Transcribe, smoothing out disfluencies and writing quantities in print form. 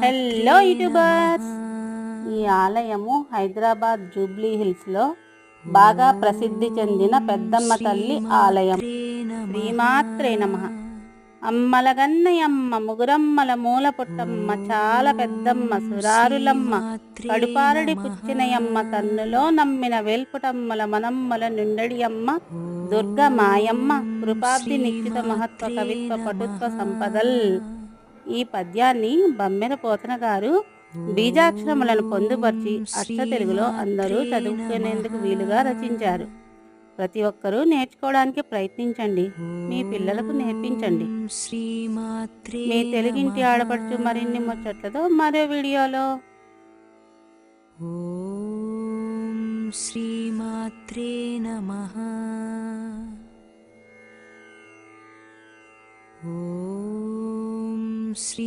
Hello YouTubers, ఈ ఆలయము Hyderabad Jubilee హిల్స్లో బాగా ప్రసిద్ధి చెందిన పెద్దమ్మ తల్లి ఆలయం. శ్రీమాత్రే నమః. అమ్మలగన్నయమ్మ ముగురమ్మల మూల పుట్టమ్మ చాలా పెద్దమ్మ సురారులమ్మ కడుపారడి పుచ్చినయమ్మ తన్నులో నమ్మిన వేల్పుటమ్మల మనమ్మల నుండడియమ్మ దుర్గ మాయమ్మ కృపాబ్ది నిశ్చిత మహత్వ కవిత్వ పటుత్వ సంపదల్. ఈ పద్యాన్ని బమ్మెర పోతన గారు బీజాక్షరములను పొందుపరిచి అచ్చ తెలుగులో అందరూ చదువుకునేందుకు వీలుగా రచించారు. ప్రతి ఒక్కరూ నేర్చుకోవడానికి ప్రయత్నించండి, మీ పిల్లలకు నేర్పించండి. మీ తెలుగింటి ఆడపడుచు మరిన్ని ముచ్చట్లతో మరో వీడియోలో. ఓం శ్రీమాత్రే నమః. ఓం శ్రీ